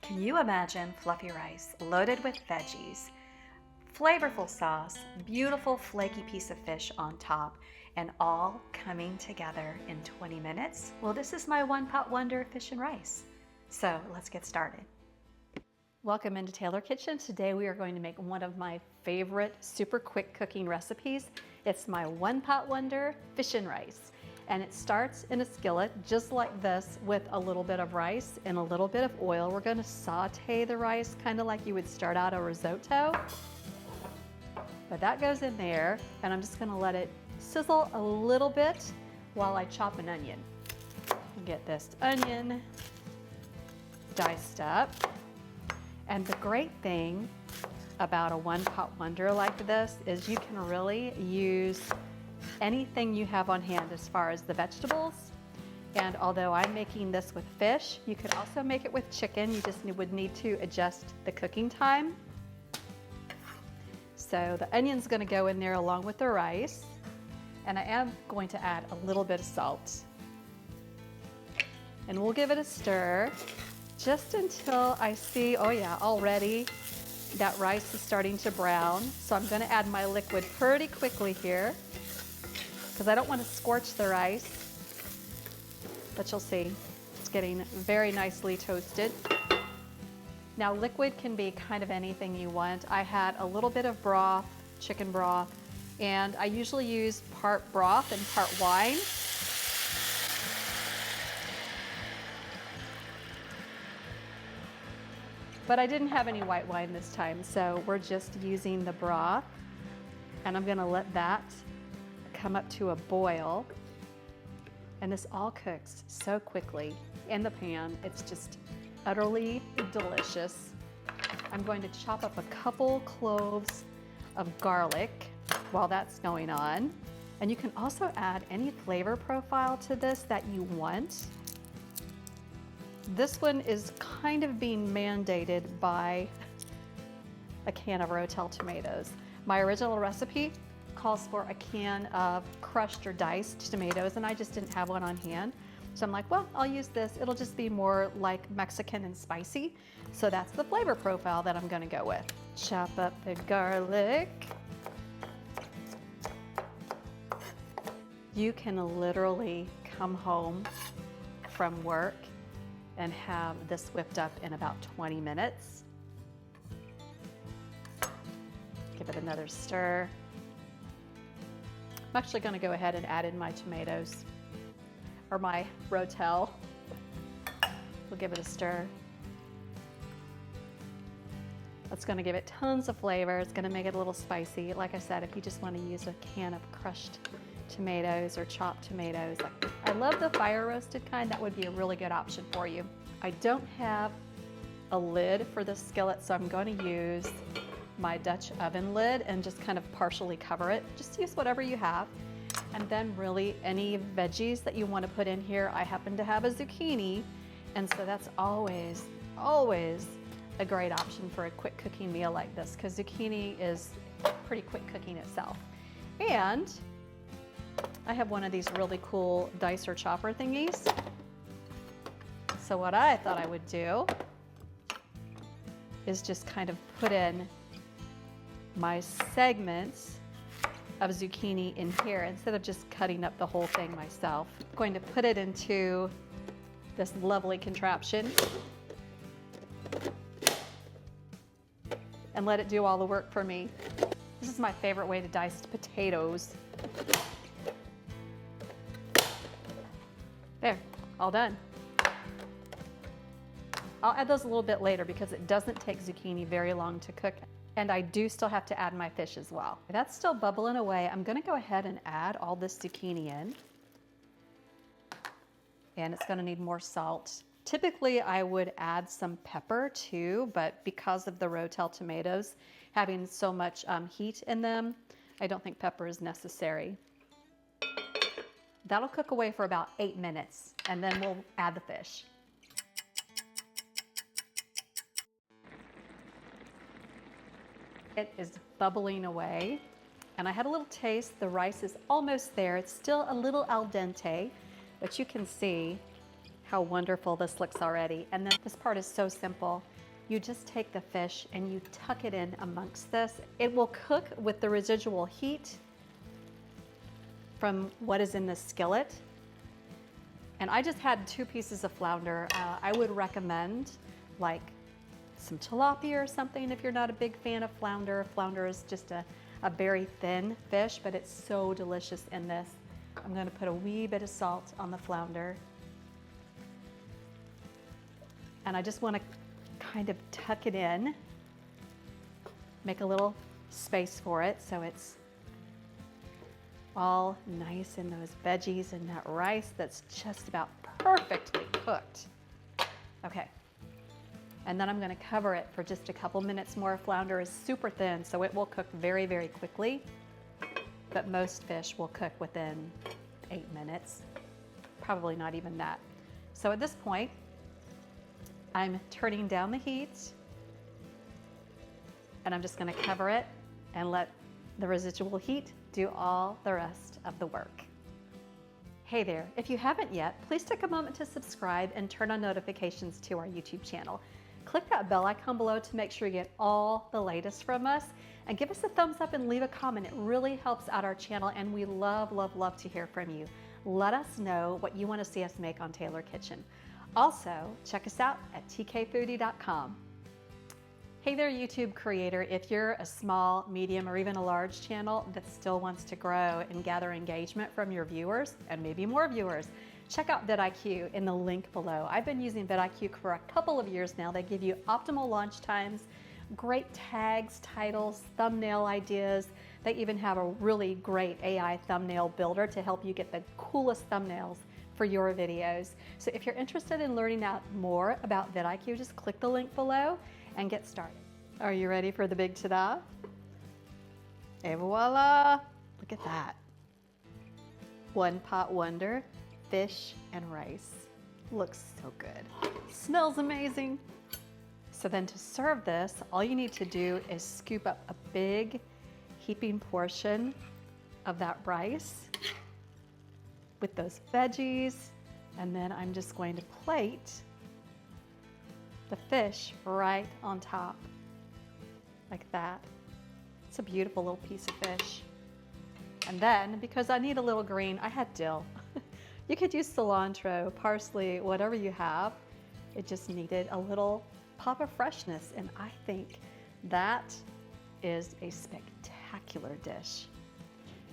Can you imagine fluffy rice loaded with veggies, flavorful sauce, beautiful flaky piece of fish on top, and all coming together in 20 minutes? Well, this is my one pot wonder fish and rice. So let's get started. Welcome into Taylor Kitchen. Today we are going to make one of my favorite super quick cooking recipes. It's my one pot wonder fish and rice. And it starts in a skillet just like this with a little bit of rice and a little bit of oil. We're going to saute the rice kind of like you would start out a risotto. But that goes in there, and I'm just going to let it sizzle a little bit while I chop an onion. Get this onion diced up. And the great thing about a one pot wonder like this is you can really use anything you have on hand as far as the vegetables. And although I'm making this with fish, you could also make it with chicken. You just would need to adjust the cooking time. So the onion's going to go in there along with the rice. And I am going to add a little bit of salt. And we'll give it a stir just until I see, oh yeah, already that rice is starting to brown. So I'm going to add my liquid pretty quickly here, because I don't want to scorch the rice, but you'll see it's getting very nicely toasted. Now liquid can be kind of anything you want. I had a little bit of broth, chicken broth, and I usually use part broth and part wine. But I didn't have any white wine this time, so we're just using the broth, and I'm gonna let that come up to a boil. And this all cooks so quickly in the pan. It's just utterly delicious. I'm going to chop up a couple cloves of garlic while that's going on. And you can also add any flavor profile to this that you want. This one is kind of being mandated by a can of Rotel tomatoes. My original recipe calls for a can of crushed or diced tomatoes, and I just didn't have one on hand. So I'm like, well, I'll use this. It'll just be more like Mexican and spicy. So that's the flavor profile that I'm gonna go with. Chop up the garlic. You can literally come home from work and have this whipped up in about 20 minutes. Give it another stir. I'm actually going to go ahead and add in my tomatoes, or my Rotel. We'll give it a stir. That's going to give it tons of flavor. It's going to make it a little spicy. Like I said, if you just want to use a can of crushed tomatoes or chopped tomatoes, I love the fire roasted kind. That would be a really good option for you. I don't have a lid for this skillet, so I'm going to use my Dutch oven lid and just kind of partially cover it. Just use whatever you have. And then really any veggies that you want to put in here. I happen to have a zucchini, and so that's always a great option for a quick cooking meal like this, because zucchini is pretty quick cooking itself. And I have one of these really cool dicer chopper thingies. So what I thought I would do is just kind of put in my segments of zucchini in here instead of just cutting up the whole thing myself. I'm going to put it into this lovely contraption and let it do all the work for me. This is my favorite way to dice potatoes. There, all done. I'll add those a little bit later because it doesn't take zucchini very long to cook. And I do still have to add my fish as well. That's still bubbling away. I'm gonna go ahead and add all this zucchini in. And it's gonna need more salt. Typically I would add some pepper too, but because of the Rotel tomatoes having so much heat in them, I don't think pepper is necessary. That'll cook away for about 8 minutes, and then we'll add the fish. It is bubbling away, and I had a little taste. The rice is almost there. It's still a little al dente, but you can see how wonderful this looks already. And then this part is so simple. You just take the fish and you tuck it in amongst this. It will cook with the residual heat from what is in the skillet. And I just had 2 pieces of flounder. I would recommend like some tilapia or something if you're not a big fan of flounder. Flounder is just a very thin fish, but it's so delicious in this. I'm gonna put a wee bit of salt on the flounder. And I just wanna kind of tuck it in, make a little space for it so it's all nice in those veggies and that rice that's just about perfectly cooked. Okay, and then I'm gonna cover it for just a couple minutes more. Flounder is super thin, so it will cook very, very quickly, but most fish will cook within 8 minutes, probably not even that. So at this point, I'm turning down the heat, and I'm just gonna cover it and let the residual heat do all the rest of the work. Hey there, if you haven't yet, please take a moment to subscribe and turn on notifications to our YouTube channel. Click that bell icon below to make sure you get all the latest from us, and give us a thumbs up and leave a comment. It really helps out our channel, and we love, love, love to hear from you. Let us know what you want to see us make on TaylorKitchen. Also, check us out at tkfoodie.com. Hey there, YouTube creator. If you're a small, medium, or even a large channel that still wants to grow and gather engagement from your viewers, and maybe more viewers, check out vidIQ in the link below. I've been using vidIQ for a couple of years now. They give you optimal launch times, great tags, titles, thumbnail ideas. They even have a really great AI thumbnail builder to help you get the coolest thumbnails for your videos. So if you're interested in learning out more about vidIQ, just click the link below and get started. Are you ready for the big ta-da? Et voila! Look at that. One pot wonder, fish and rice. Looks so good. Smells amazing. So then to serve this, all you need to do is scoop up a big heaping portion of that rice with those veggies, and then I'm just going to plate the fish right on top, like that. It's a beautiful little piece of fish. And then, because I need a little green, I had dill. You could use cilantro, parsley, whatever you have. It just needed a little pop of freshness, and I think that is a spectacular dish.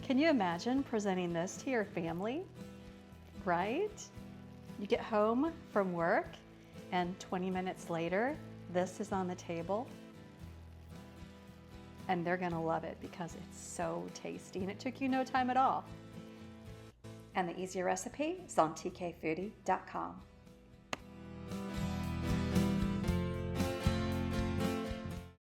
Can you imagine presenting this to your family, right? You get home from work and 20 minutes later, this is on the table, and they're gonna love it because it's so tasty and it took you no time at all. And the easy recipe is on tkfoodie.com.